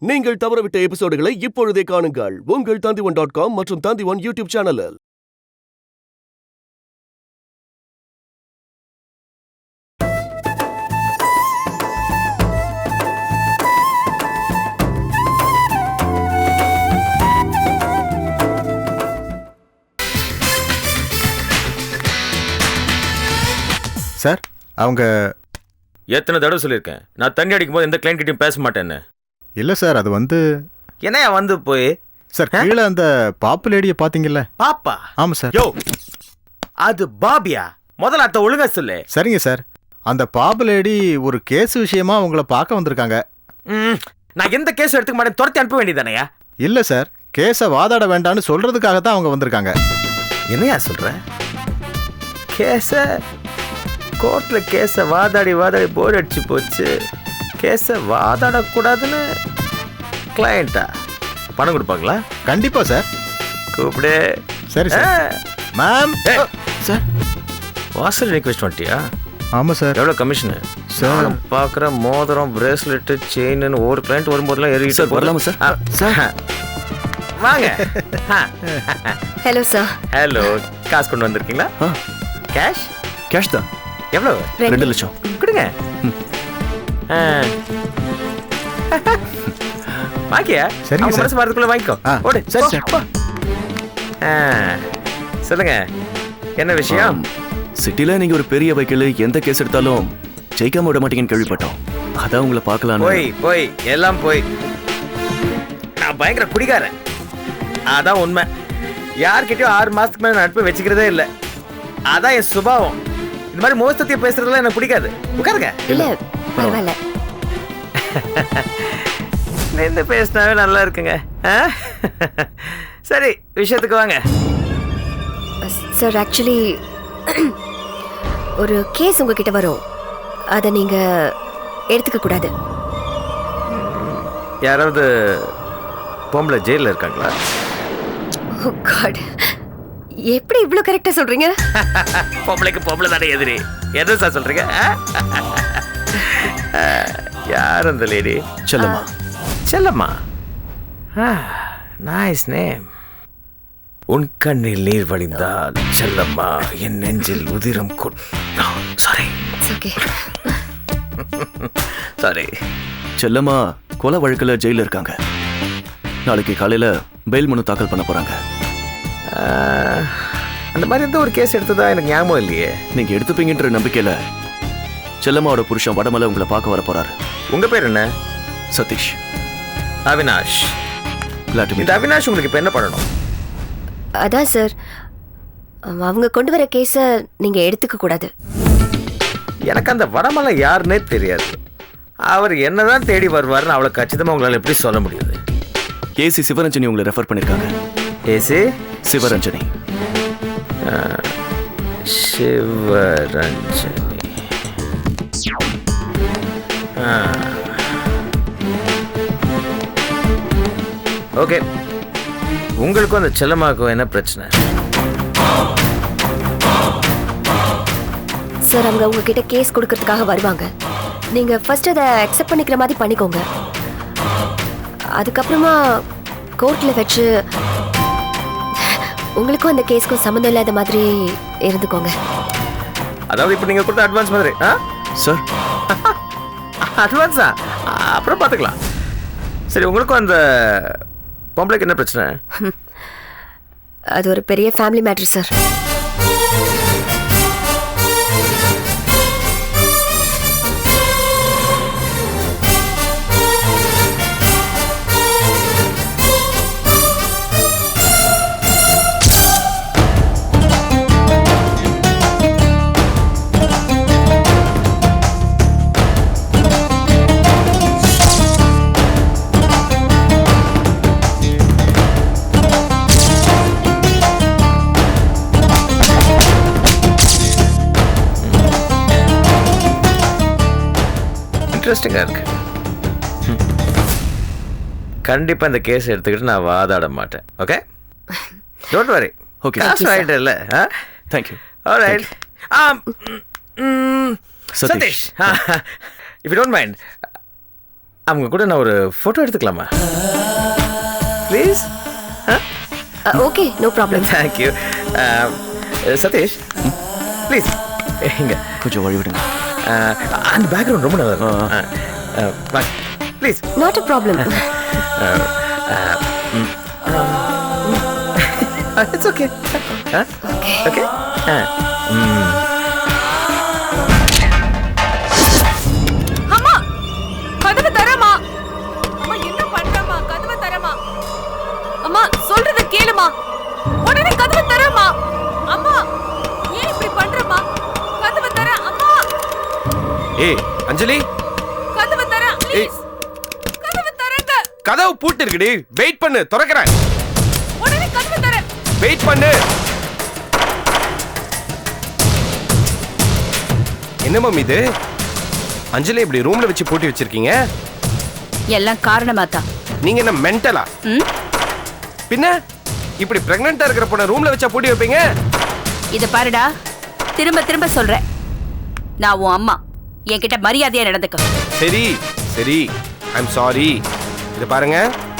நீங்கள் தவறவிட்ட எபிசோடுகளை இப்பொழுதே காணுங்கள் உங்கள் Tandivan.com மற்றும் Tandivan யூடியூப் சேனலில். சார் அவங்க எத்தனை தடவை சொல்லியிருக்கேன், நான் தண்ணி அடிக்கும் போது எந்த கிளைண்ட் கிட்டையும் பேச மாட்டேன்னு. இல்லை சார், அது வந்து என்னையா வந்து போய் சார் கீழே அந்த பாப்பு லேடியை பார்த்தீங்கல்ல? பாப்பா? ஆமாம் சார். யோ, அது பாபியா? முதல்ல அத்தை ஒழுங்கா சொல்லு. சரிங்க சார், அந்த பாப்பு லேடி ஒரு கேஸ் விஷயமா உங்களை பார்க்க வந்திருக்காங்க. நான் எந்த கேஸ் எடுத்துக்க மாட்டேன், துரத்தி அனுப்ப வேண்டியதானையா? இல்லை சார், கேஸை வாதாட வேண்டான்னு சொல்றதுக்காக தான் அவங்க வந்திருக்காங்க. என்னையா சொல்ற? கேஸ கோர்ட்ல கேஸை வாதாடி போர் அடிச்சு போச்சு. கேஸை வாதாடக்கூடாதுன்னு கிளையண்டா பணம் கொடுப்பாங்களா? கண்டிப்பா சார். கூப்பிடு. சரி சார். மேம் சார், வாசல் ரிக்வெஸ்ட் பண்ணிட்டியா? ஆமாம் சார். எவ்வளோ கமிஷனு சார்? பார்க்குற மோதிரம், பிரேஸ்லெட்டு, செயின்னு ஒவ்வொரு கிளைண்ட் வரும்போதெல்லாம் ஏறிட்டு வரலாமா சார்? சார் வாங்க. Hello sir. ஹலோ, காசு கொண்டு வந்திருக்கீங்களா? கேஷ்? கேஷ் தான். எவ்வளோ? 2 லட்சம். கொடுங்க. வாங்கியா? சரிங்க சார். மனசு வரதுக்குள்ள வாங்கிக்கோ. ஓடு. சரி சார். சொல்லுங்க, என்ன விஷயம்? சிட்டில நீங்க ஒரு பெரிய வைக்கல, எந்த கேஸ் எடுத்தாலும் ஜெயிக்காம விட மாட்டீங்கன்னு கேள்விப்பட்டோம். அதான் உங்களை பார்க்கலாம். போய் எல்லாம் போய். நான் பயங்கர குடிகாரன், அதான் உண்மை. யார்கிட்டயும் 6 மாசத்துக்கு மேல நட்பு வச்சுக்கிறதே இல்லை. அதான் என் சுபாவம். இந்த மாதிரி மோசத்தைய பேசுறதுலாம் எனக்கு பிடிக்காது. உட்காருங்க. இல்ல பரவாயில்ல. நின்று பேசினாவே நல்லா இருக்குங்க. சரி, விஷயத்துக்கு வாங்க. சார், ஆக்சுவலி ஒரு கேஸ் உங்ககிட்ட வரும், அதை நீங்க எடுத்துக்க கூடாது. யாராவது பொம்பளை ஜெயிலில் இருக்காங்களா? Oh God, எப்படி இவ்வளவு கரெக்டா சொல்றீங்க? பொம்பளைக்கு பொம்பளை தானே எதிரி. என்ன சார் சொல்றீங்க? யார் அந்த லேடி? செல்லம்மா. செல்லம்மா, நைஸ் நேம். உன் கண்ணில் நீர் வழிந்தால் செல்லம்மா என் நெஞ்சில் உதிரம் சாரி சாரி. செல்லம்மா கொலை வழக்குல ஜெயில இருக்காங்க. நாளைக்கு காலையில பெயில் மனு தாக்கல் பண்ண போறாங்க. அந்த மாதிரி எந்த ஒரு கேஸ் எடுத்ததா எனக்கு ஞாபகம் இல்லையே. நீங்க எடுத்துப்பீங்கன்ற நம்பிக்கையில செல்லம்மாவோட புருஷன் வடமலை உங்களை பார்க்க வர போறாரு. உங்க பேர் என்ன? சதீஷ். அவினாஷ். இந்த அவினாஷ் உங்களுக்கு இப்ப என்ன பண்ணணும்? அதான் சார், அவங்க கொண்டு வர கேஸ நீங்க எடுத்துக்க கூடாது. எனக்கு அந்த வடமலை யாருன்னே தெரியாது. அவர் என்னதான் தேடி வருவாருன்னு அவ்வளவு கச்சிதமா உங்களால எப்படி சொல்ல முடியுது? ஏசி சிவரஞ்சனி உங்களை ரெஃபர் பண்ணிருக்காங்க. ஏசி சிவரஞ்சனி. சிவரஞ்சனி. ஓகே, உங்களுக்கும் அந்த செல்லம்மாவுக்கும் என்ன பிரச்சனை? சார், அவங்க உங்ககிட்ட கேஸ் கொடுக்கறதுக்காக வருவாங்க. நீங்க ஃபர்ஸ்ட் அதை அக்செப்ட் பண்ணிக்கிற மாதிரி பண்ணிக்கோங்க. அதுக்கப்புறமா கோர்ட்ல வச்சு உங்களுக்கும் அந்த கேஸ்க்கும் சம்மந்தம் இல்லாத மாதிரி இருந்துக்கோங்க. அதாவது இப்போ நீங்க கொடுத்த அட்வான்ஸ் மாதிரி? சார், அட்வான்ஸா? அப்புறம் பார்த்துக்கலாம். சரி, உங்களுக்கும் அந்த பொம்பளைக்கு என்ன பிரச்சனை? அது ஒரு பெரிய ஃபேமிலி மேட்டர் சார். இன்ட்ரெஸ்டிங்காக இருக்கு. கண்டிப்பா இந்த கேஸ் எடுத்துக்கிட்டு நான் வாதாட மாட்டேன். Okay, don't worry. Okay, right இல்ல? Thank you. Alright. Sathish, if you don't mind, அவங்க கூட நான் ஒரு ஃபோட்டோ எடுத்துக்கலாமா please? Okay, no problem. Thank you. Sathish please இங்க கொஞ்சம் வழி விடுங்க. அந்த பேக்ரவுண்ட் ரொம்ப நல்லா இருக்கும். Please. Not a problem. It's okay. Okay. அம்மா கதவு தரமா? அம்மா என்ன பண்றமா? கதவு தரமா? அம்மா சொல்றத கேளுமா, உடனே கதவு தரமா? அம்மா ஏன் இப்படி பண்றமா? கதவு தர அம்மா. ஏய் அஞ்சலி, கதவு தர ப்ளீஸ். கதவு தரங்க. கதவு பூட்டி இருக்குடி. வெயிட் பண்ணு, திறக்கறேன். உடனே கதவு தர. வெயிட் பண்ணு. என்ன மம்மி இது? அஞ்சலி இப்படி ரூம்ல வச்சு பூட்டி வச்சிருக்கீங்க? எல்லாம் காரணமா தான். நீங்க என்ன மென்டலா? பின்ன இப்படி பிரெக்னன்ட்டா இருக்கிற பொண்ண ரூம்ல வச்சா பூட்டி வைப்பீங்க? இத பாருடா, திரும்ப திரும்ப சொல்றேன், நான் உன் அம்மா, என்கிட்ட மரியாதையா நடந்துக்க. சரி சரி, ஐம் சாரி. இது பாருங்க,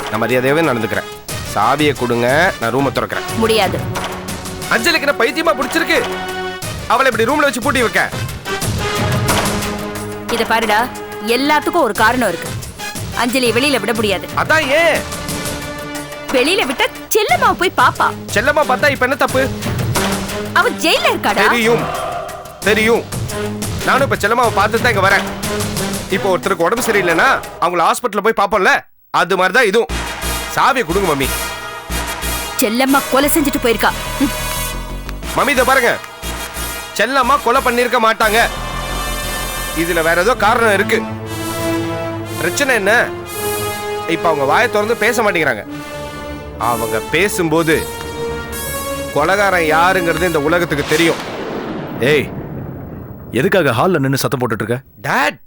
நான் மரியாதையாவே நடந்துக்கிறேன். சாவியை கொடுங்க, நான் ரூமை திறக்கிறேன். முடியாது. அஞ்சலிக்கு என்ன பைத்தியமா பிடிச்சிருக்கு? அவளை இப்படி ரூம்ல வச்சு பூட்டி வைக்க? இத பாருடா, எல்லாத்துக்கும் ஒரு காரணம் இருக்கு. அஞ்சலியை வெளியில விட முடியாது. அதான் ஏன்? வெளியில விட்ட செல்லம்மா போய் பாப்பா. செல்லம்மா பார்த்தா இப்ப என்ன தப்பு? அவ ஜெயில இருக்காடா. தெரியும் தெரியும். நானும் இப்ப செல்லம்மாவை பார்த்துட்டு தான் இங்க வரேன். இப்போ ஒருத்தருக்கு உடம்பு சரியில்லைன்னா அவங்கள ஹாஸ்பிட்டல்ல போய் பார்ப்போம்ல, அது மாதிரிதான் இதுவும். சாவியை கொடுங்க மம்மி. செல்லம்மா கொலை செஞ்சுட்டு போயிருக்கா. மம்மி இத பாருங்க, செல்லம்மா கொலை பண்ணிருக்க மாட்டாங்க. இதுல வேற ஏதோ காரணம் இருக்கு. பிரச்சனை என்ன? இப்ப அவங்க வாயை திறந்து பேச மாட்டேங்கிறாங்க. அவங்க பேசும்போது கொலைகாரன் யாருங்கிறது இந்த உலகத்துக்கு தெரியும். ஏய், எதுக்காக ஹால்ல நின்னு சத்தம் போட்டுட்டு இருக்க? டாட்,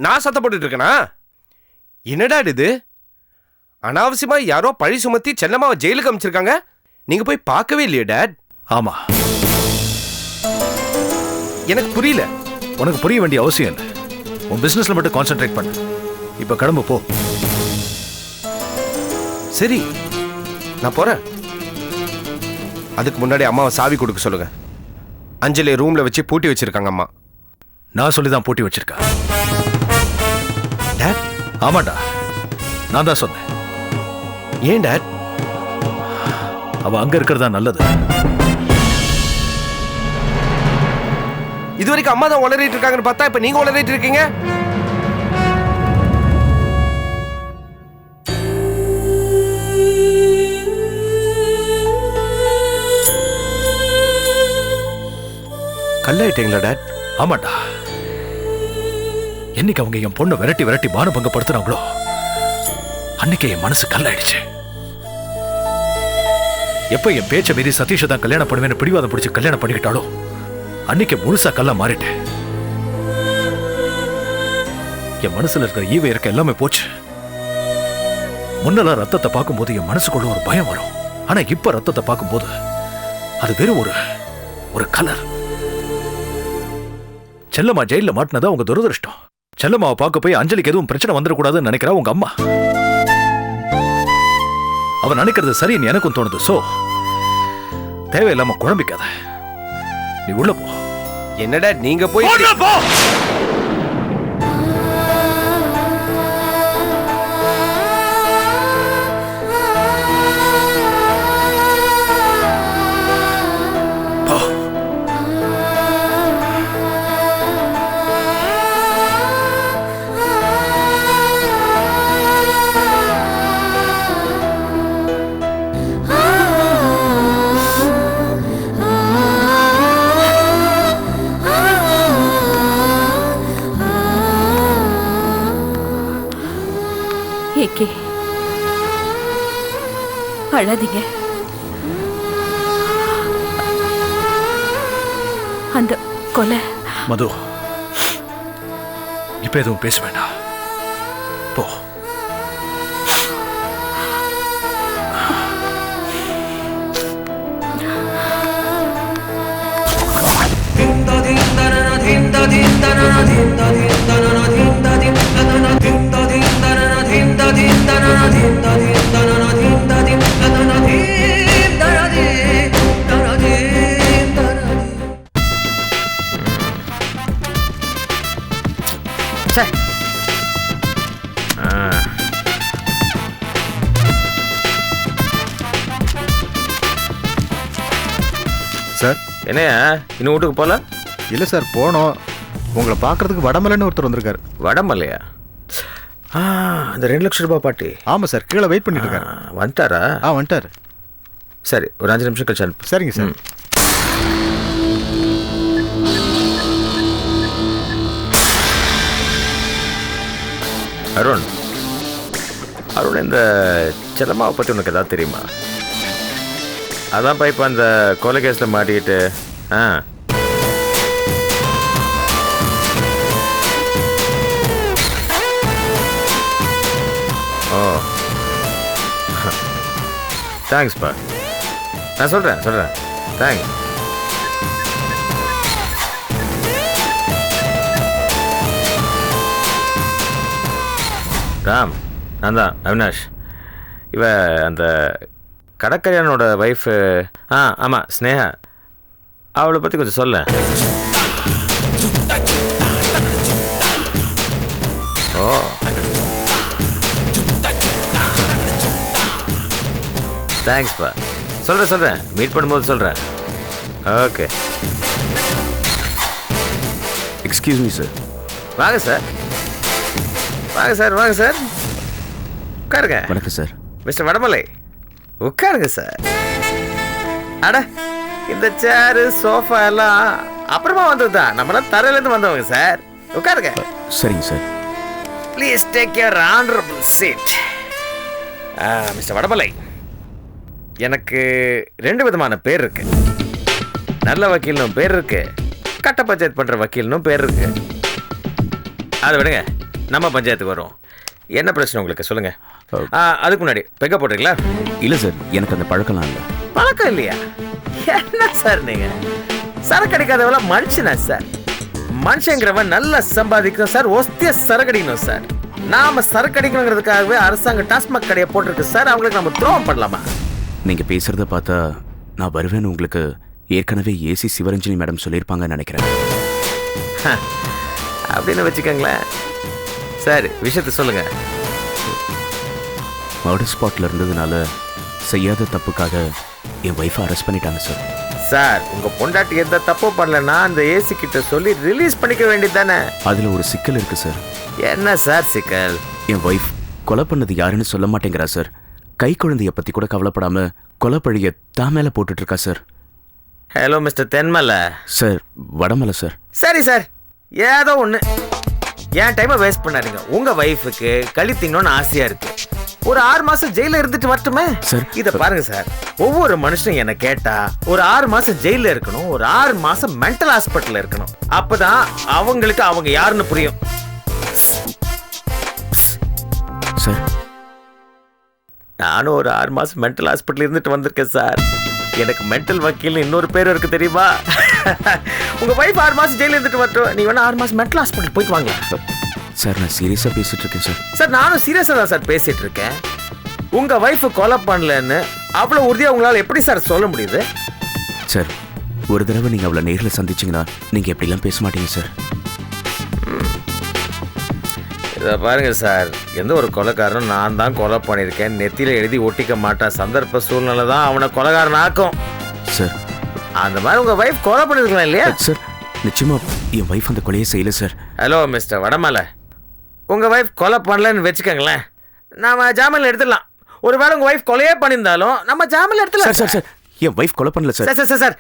நான் சத்தம் போட்டுட்டு இருக்கேனா? என்னடா இது? அனாவசியமா யாரோ பழி சுமத்தி செல்லம்மாவை ஜெயிலுக்கு அமைச்சிருக்காங்க. நீங்க போய் பார்க்கவே இல்லையே டாட்? ஆமா, எனக்கு புரியல. உனக்கு புரிய வேண்டிய அவசியம் இல்லை. உன் பிசினஸ்ல மட்டும் கான்சென்ட்ரேட் பண்ணு. இப்ப கிளம்பு போ. சரி, நான் போறேன். அதுக்கு முன்னாடி அம்மாவை சாவி கொடுக்க சொல்லுங்க. அஞ்சலி ரூம்ல வச்சு பூட்டி வச்சிருக்காங்க அம்மா. நான் சொல்லிதான் பூட்டி வச்சிருக்கேன். டாட், ஆமாண்டா, நான் தான் சொன்னேன். ஏன் டாட்? அவ அங்க இருக்கிறதா நல்லது. இது வரைக்கும் அம்மா தான் உளறிட்டு இருக்காங்கன்னு பார்த்தா இப்ப நீங்க உளறிட்டு இருக்கீங்க. கல்லாயிட்டீங்களா டாட்? ஆமாண்டா, என்னைக்கு அவங்க என் பொண்ணை விரட்டி விரட்டி மானபங்கப்படுத்துறாங்களோ அன்னைக்கு என் மனசு கல்லாயிடுச்சு. எப்ப என் பேச்ச மீறி சதீஷை தான் கல்யாணம் பண்ணுவேன்னு பிடிவாதம் பிடிச்சு கல்யாணம் பண்ணிக்கிட்டாலோ அன்னைக்கு முழுசா கல்லா மாறிட்டேன். என் மனசுல இருக்கிற ஈவை இருக்க எல்லாமே போச்சு. முன்னெல்லாம் ரத்தத்தை பார்க்கும்போது என் மனசுக்குள்ள ஒரு பயம் வரும். ஆனா இப்ப ரத்தத்தை பார்க்கும்போது அது வெறும் ஒரு கலர். செல்லம்மா ஜெயில மாட்டினதா உங்க துரதிருஷ்டம். செல்லம்மாவை பார்க்க போய் அஞ்சலிக்கு எதுவும் பிரச்சனை வந்துடக்கூடாதுன்னு நினைக்கிறா உங்க அம்மா. அவன் நினைக்கிறது சரின்னு எனக்கும் தோணுது. சோ தேவையில்லாம குழம்பிக்காத, நீ உள்ள போ. என்னடா நீங்க போய் போ. ஏகே, அழாதீங்க. அந்த கொலை மது, இப்ப எதுவும் பேச வேண்டாம். போ. Din da din da na din da din da na din da din da na din da din sir. என்னையா இன்னும் வீட்டுக்கு போல? இல்லை சார், போனோம். உங்களை பார்க்கறதுக்கு வடமலைன்னு ஒருத்தர் வந்திருக்காரு. வடமல்லையா? அந்த 2 லட்சம் ரூபாய் பாட்டி. ஆமாம் சார், கீழே வெயிட் பண்ணிட்டு இருக்காரு. வந்துட்டாரா? வந்துட்டார். சரி, ஒரு 5 நிமிஷம் கழிச்சு அனுப்பு. சரிங்க சார். அருண், அருண், இந்த செல்லம்மாவை பற்றி உனக்கு ஏதாவது தெரியுமா? அதான்ப்பா இப்போ அந்த கொலை கேஸில் மாட்டிக்கிட்டு. ஓ, தேங்க்ஸ்ப்பா. நான் சொல்கிறேன் தேங்க்ஸ். ராம், நான் தான் அவினாஷ். இவ அந்த கடற்கரையானோட ஒய்ஃபு. ஆமாம், ஸ்னேகா. அவளை பற்றி கொஞ்சம் சொல்ல. ஓ, தேங்க்ஸ்ப்பா. சொல்கிறேன், மீட் பண்ணும்போது சொல்கிறேன். ஓகே. Excuse me sir. வாங்க சார். உட்காருங்க. வணக்கம் சார். மிஸ்டர் வடமலை, உட்காருங்க சார். அட, இந்த சேரு சோஃபா எல்லாம் அப்புறமா வந்தது தான். நம்மளாம் தரையிலேருந்து வந்தவங்க சார். உட்காருங்க. சரிங்க sir. Please take your honourable seat. Mister Vadamalai, எனக்கு 2 விதமான பேர் இருக்கு. நல்ல வக்கீல்னும் பேர் இருக்கு, கட்ட பஞ்சாயத்து பண்ணுற வக்கீல்னும் பேர் இருக்கு. அதை விடுங்க, நம்ம பஞ்சாயத்துக்கு வரும். என்ன பிரச்சனை உங்களுக்கு சொல்லுங்க. அதுக்கு முன்னாடி பெக்க போடுறீங்களா? இல்லை சார், எனக்கு அந்த பழக்கம்லாம் இல்லை. பழக்கம் இல்லையா? என்ன சார் நீங்க? சரக்கு அடிக்காதவெல்லாம் மனுஷனா சார்? மனுஷங்கிறவன் நல்லா சம்பாதிக்கணும் சார், ஒஸ்திய சரக்கு அடிக்கணும் சார். நாம சரக்கு அடிக்கணுங்கிறதுக்காகவே அரசாங்கம் டாஸ்மாக் கடையை போட்டிருக்கு சார். அவங்களுக்கு நம்ம துரோகம் பண்ணலாமா? நீங்கள் பேசுகிறத பார்த்தா நான் வருவேன்னு உங்களுக்கு ஏற்கனவே ஏசி சிவரஞ்சனி மேடம் சொல்லியிருப்பாங்கன்னு நினைக்கிறேன். அப்படின்னு வச்சுக்கோங்களேன். சரி, விஷயத்த சொல்லுங்க. மர்டர் ஸ்பாட்டில் இருந்ததுனால செய்யாத தப்புக்காக என் ஒய்ஃபை அரெஸ்ட் பண்ணிட்டாங்க சார். சார், உங்க பொண்டாட்டி எந்த தப்பு பண்ணலன்னா அந்த ஏசி கிட்ட சொல்லி ரிலீஸ் பண்ணிக்க வேண்டியது தானே? அதில் ஒரு சிக்கல் இருக்கு சார். என்ன சார் சிக்கல்? என் ஒய்ஃப் கொலை பண்ணது யாருன்னு சொல்ல மாட்டேங்கிறா சார். கை குழந்தைய பற்றி கூட கவலைப்படாம கொலை பழிய தான் மேலே போட்டுட்டு இருக்கா sir. Hello mister Thenmalai sir. Vadamalai sir. சரி சார், ஏதோ ஒன்று. என் டைமை வேஸ்ட் பண்ணாதீங்க. உங்க வைஃபுக்கு கழித்தீங்கன்னு ஆசையா இருக்கு. ஒரு 6 மாசம் ஜெயில இருந்துட்டு வரட்டுமே சார். இத பாருங்க சார், ஒவ்வொரு மனுஷனும் என்ன கேட்டா ஒரு 6 மாசம் ஜெயில இருக்கணும், ஒரு 6 மாசம் மென்டல் ஹாஸ்பிட்டல்ல இருக்கணும். அப்பதான் அவங்களுக்கு அவங்க யாருன்னு புரியும். சார், நானும் ஒரு 6 மாசம் மென்டல் ஹாஸ்பிட்டல் இருந்துட்டு வந்திருக்கேன் சார். எனக்கு மென்டல் வக்கீல் இன்னொரு பேர் இருக்கு தெரியுமா? உங்க வைஃப் 6 மாசம் ஜெயில இருந்துட்டு வரட்டும், நீ வேணா 6 மாசம் மென்டல் ஹாஸ்பிட்டல் போயிட்டு வாங்க. சார், நான் சீரியஸாக பேசிட்டு இருக்கேன் சார். சார், நானும் சீரியஸாக தான் சார் பேசிட்டு இருக்கேன். உங்க வைஃபை கொலை பண்ணலன்னு அவ்வளோ உறுதியாக உங்களால் எப்படி சார் சொல்ல முடியுது? சார், ஒரு தடவை நீங்கள் அவளை நேரில் சந்திச்சிங்கன்னா நீங்கள் எப்படிலாம் பேச மாட்டீங்க சார். இதை பாருங்க சார், எந்த ஒரு கொலைக்காரனும் நான் தான் கொலை பண்ணியிருக்கேன் நெத்தியில் எழுதி ஒட்டிக்க மாட்டான். சந்தர்ப்ப சூழ்நிலை தான் அவனை கொலைகாரன் ஆக்கும் சார். அந்த மாதிரி உங்க வைஃப் கொலை பண்ணிருக்கலாம் இல்லையா? சார், நிச்சயமா என் வைஃப் அந்த கொலையை செய்யல சார். ஹலோ மிஸ்டர் வடமலை, உங்க வைஃப் கொலை பண்ணலன்னு வச்சுக்கோங்களேன், நாம ஜாமீன் எடுத்துடலாம். ஒருவேளை உங்க வைஃப் கொலையே பண்ணியிருந்தாலும் நம்ம ஜாமீன் எடுத்துடலாம். சார், என் வைஃப் கொலை பண்ணல சார். சார்,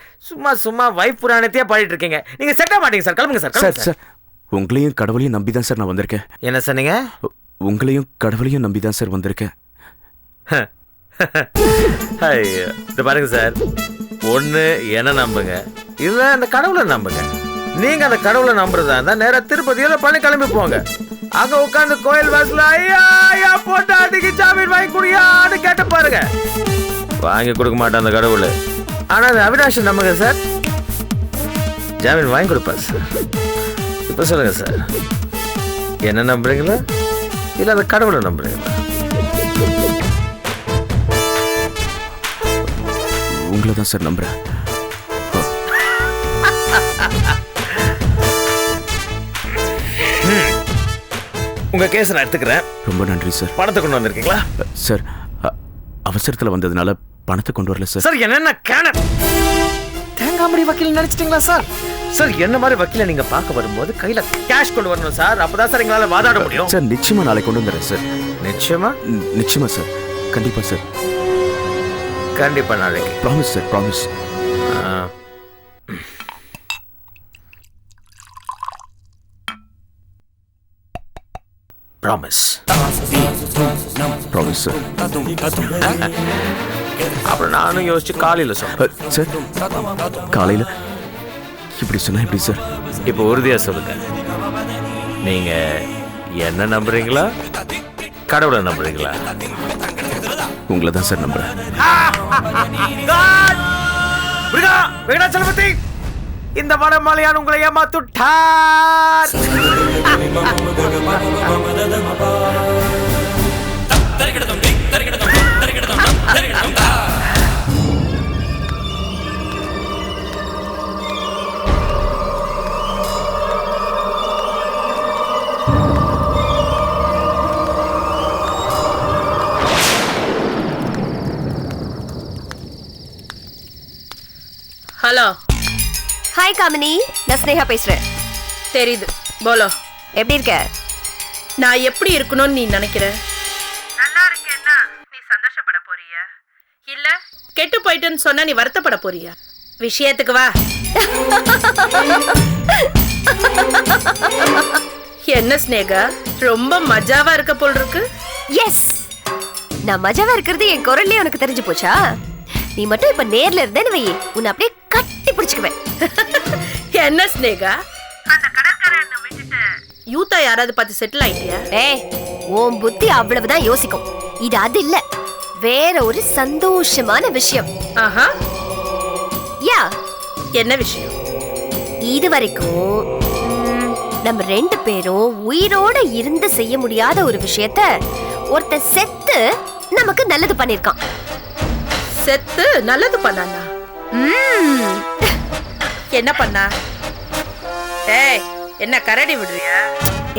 சும்மா வைஃப் புராணத்தையே பாடிட்டு இருக்கீங்க. நீங்க செட்ட மாட்டீங்க சார். கிளம்புங்க சார். சார், உங்களையும் கடவுளையும் நம்பி தான் சார் நான் வந்திருக்கேன். என்ன சொன்னீங்க? உங்களையும் கடவுளையும் நம்பி தான் சார் வந்திருக்கேன். ஐயோ, இதை பாருங்க சார், ஒன்று என்ன நம்புங்க, இல்லை அந்த கடவுளை நம்புங்க. நீங்க அந்த கடவுளை நம்புறதா இருந்தா நேரா திருப்பதியில பண்ணி கிளம்பி போங்க. அங்க உட்காந்து கோயில் வாசல ஐயா போட்டாட்டிக்கு ஜாமீன் வாங்கி குடியான்னு கேட்டு பாருங்க. வாங்கி கொடுக்க மாட்டேன் அந்த கடவுள். ஆனா அது அவினாஷ் நம்புங்க சார், ஜாமீன் வாங்கி கொடுப்பாரு சார். இப்ப சொல்லுங்க சார், என்ன நம்புறீங்களா இல்ல அந்த கடவுளை நம்புறீங்களா? உங்களை தான் சார் நம்புறேன். உங்க கேஸ் நான் எடுத்துக்கிறேன். ரொம்ப நன்றி சார். பணத்தை கொண்டு வந்திருக்கீங்களா? சார், அவசரத்தில் வந்ததுனால பணத்தை கொண்டு வரல சார். சார், என்னென்ன கேன தேங்காய் காமெடி வக்கீல் நினைச்சிட்டீங்களா சார்? சார் என்ன மாதிரி வக்கீல நீங்க பார்க்க வரும்போது கையில கேஷ் கொண்டு வரணும் சார். அப்பதான் சார் எங்களால வாதாட முடியும். சார் நிச்சயமா நாளைக்கு கொண்டு வந்துடுறேன் சார். நிச்சயமா? நிச்சயமா சார், கண்டிப்பா சார். கண்டிப்பா நாளைக்கு. Promise sir, promise. Promise. Promise sir. அப்புறம் நானும் யோசிச்சு காலையில சொன்னேன். சார் காலையில இப்படி சொன்னா எப்படி சார்? இப்போ உறுதியா சொல்லுங்க, நீங்க என்ன நம்புறீங்களா கடவுளை நம்புறீங்களா? உங்களை தான் சார் நம்புறேன். சலபதி, இந்த வடமாலையான் உங்களை ஏமாத்துட்டார். ஹலோ. ஹாய் காமினி, நான் ஸ்னேகா பேசுறேன். தெரியுது, போலோ. எப்படி இருக்க? நான் எப்படி இருக்கணும்னு நீ நினைக்கிற? நல்லா இருக்கேன்னா நீ சந்தோஷப்பட போறியா, இல்ல கெட்டு போயிட்டேன்னு சொன்னா நீ வருத்தப்பட போறியா? விஷயத்துக்கு வா. என்ன ஸ்னேகா, ரொம்ப மஜாவா இருக்க போல் இருக்கு. எஸ், நான் மஜாவா இருக்கிறது என் குரல்லே உனக்கு தெரிஞ்சு போச்சா? நீ மட்டும் இப்ப நேர்ல இருந்தேன்னு வை, உன்னை அப்படியே கட்டி பிடிச்சுக்குவேன். என்ன ஸ்னேகா, அந்த கடற்கரை விட்டுட்டு யூத்தா யாராவது பார்த்து செட்டில் ஆயிட்டியா? ஏய், உன் புத்தி அவ்வளவுதான் யோசிக்கும். இது அது இல்ல, வேற ஒரு சந்தோஷமான விஷயம். ஆஹா, யா. என்ன விஷயம்? இது வரைக்கும் நம்ம 2 பேரும் உயிரோட இருந்து செய்ய முடியாத ஒரு விஷயத்த ஒருத்த செத்து நமக்கு நல்லது பண்ணிருக்கான். செத்து நல்லது பண்ணானா? என்ன பண்ணா? ஏய், என்ன கரடி விடுறியா?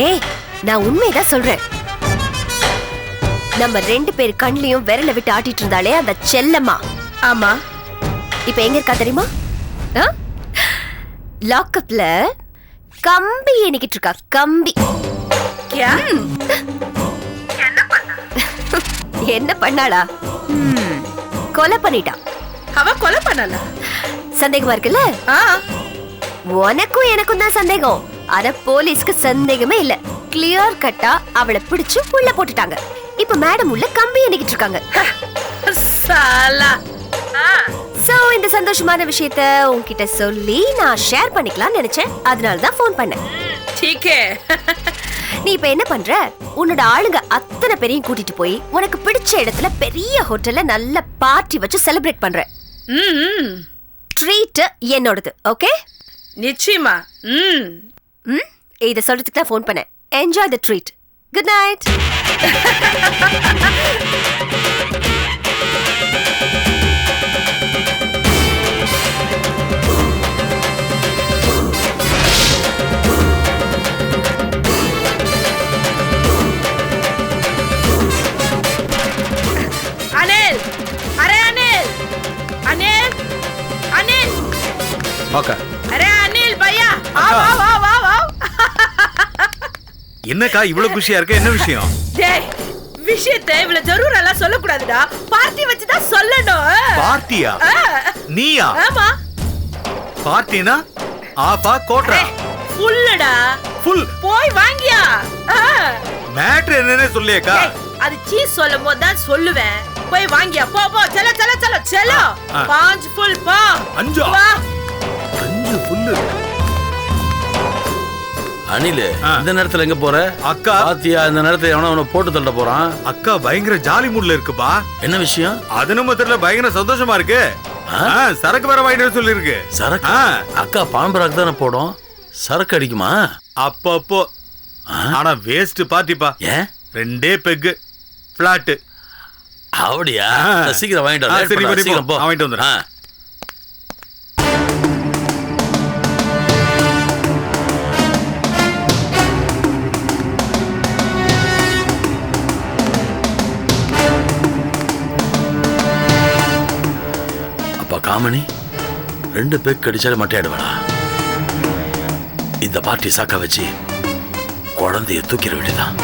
ஏய், நான் உண்மைதான் சொல்றேன். நம்ம 2 பேர் கண்ணிலையும் விரல விட்டு ஆட்டிட்டு இருந்தாலே அந்த செல்லம்மா. ஆமா. இப்ப எங்க இருக்கா தெரியுமா? லாக்அப்ல கம்பி எண்ணிக்கிட்டு இருக்கா. கம்பி. என்ன பண்ணாளா? கொலை பண்ணிட்டா. அவ கொலை பண்ணல. சந்தேகமா இருக்குல்ல? உனக்கும் எனக்கும் தான் சந்தேகம். ஆனா போலீஸ்க்கு சந்தேகமே இல்ல. கிளியர் கட்டா அவளை பிடிச்சு உள்ள போட்டுட்டாங்க. இப்ப மேடம் உள்ள கம்பி எண்ணிக்கிட்டு இருக்காங்க. சாலா. சோ இந்த சந்தோஷமான விஷயத்த உன்கிட்ட சொல்லி நான் ஷேர் பண்ணிக்கலாம்னு நினைச்சேன். அதனால தான் ஃபோன் பண்ணேன். டீக்கே. நீ இப்ப என்ன பண்ற? உன்னோட ஆளுங்க அத்தனை பேரையும் கூட்டிட்டு போய் உனக்கு பிடிச்ச இடத்துல பெரிய ஹோட்டல்ல நல்ல பார்ட்டி வச்சு செலிப்ரேட் பண்ற. ட்ரீட் என்னோடது, ஓகே? நிச்சயமா. இத சொல்றதுக்கு தான் ஃபோன் பண்ணேன். Enjoy the treat. Good night. Anil, அரே அனில், அனில், அனில். ஓகே. அரே அனில் பையா, ஆவ் ஆவ் ஆவ் ஆவ் ஆவ். என்னக்கா இவ்வளவு குஷியா இருக்க? என்ன விஷயம்? டேய், விஷயத்தை இவ்வளவு ஜரூரா சொல்ல கூடாதுடா. பார்ட்டி வச்சு தான் சொல்லணும். பார்ட்டியா? நீயா? ஆமா. பார்ட்டினா ஆபா கோட்ரா? ஃபுல்லுடா. ஃபுல். போய் வாங்கியா. மேட்டர் என்னன்னு சொல்லியேக்கா. அது சீஸ் சொல்லும் போது தான் சொல்லுவேன். போய் வாங்கியா. போ போ, चलो चलो चलो चलो. 5 ஃபுல் போ. 5 வா. 5 ஃபுல். அனில், இந்த நேரத்துல எங்க போற? அக்கா பாத்தியா, இந்த நேரத்துல எவனோ போட்டு தள்ள போறான். அக்கா பயங்கர ஜாலி மூட்ல இருக்குப்பா. என்ன விஷயம்? அது நம்ம தெரியல, பயங்கர சந்தோஷமா இருக்கு. சரக்கு வேற வாங்கிட்டு சொல்லி இருக்கு. சரக்கு? அக்கா பாம்பராக்கு தானே போடும், சரக்கு அடிக்குமா? அப்பப்போ. ஆனா வேஸ்ட் பார்ட்டிப்பா. ஏன்? 2 பெக் பிளாட். அப்படியா? சீக்கிரம் வாங்கிட்டு வா. சரி, சீக்கிரம் போ. வாங்கிட்டு வந்துடுறேன். அப்பா காமனி, 2 பேக் கடிச்சாலே மட்டையாடுவாடா. இந்த பார்ட்டி சாக்கா வச்சு குழந்தைய தூக்கிட வேண்டியதான்.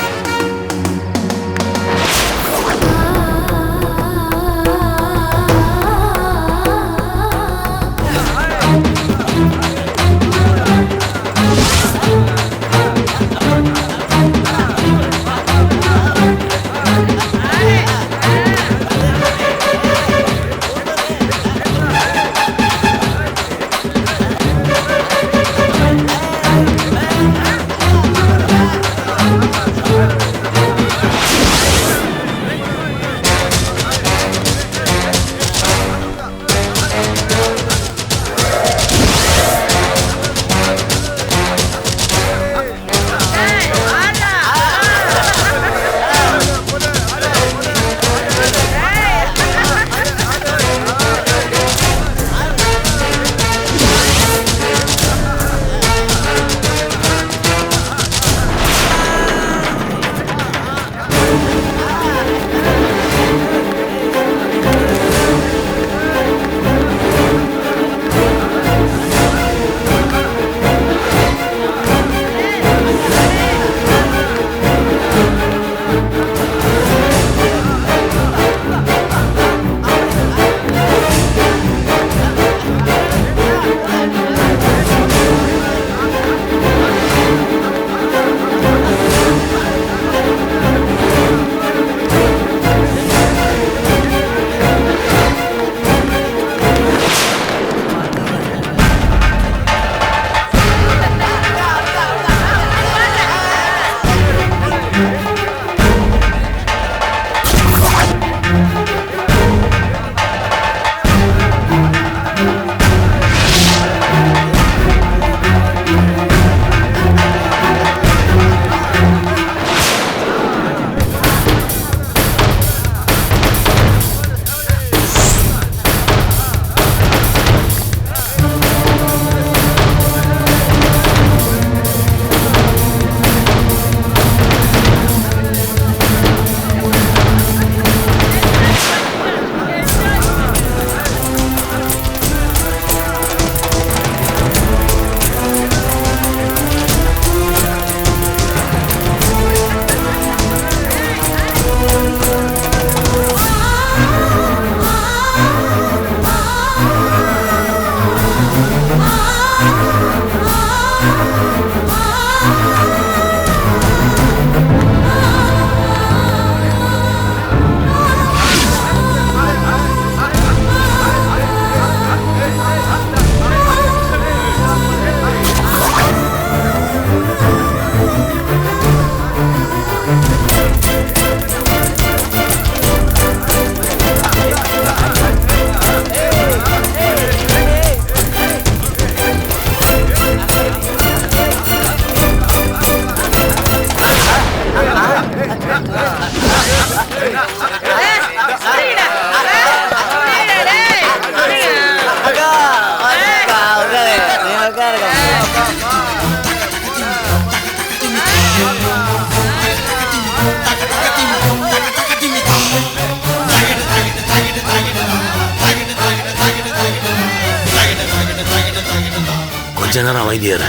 கொஞ்ச நேரம் அமைதியார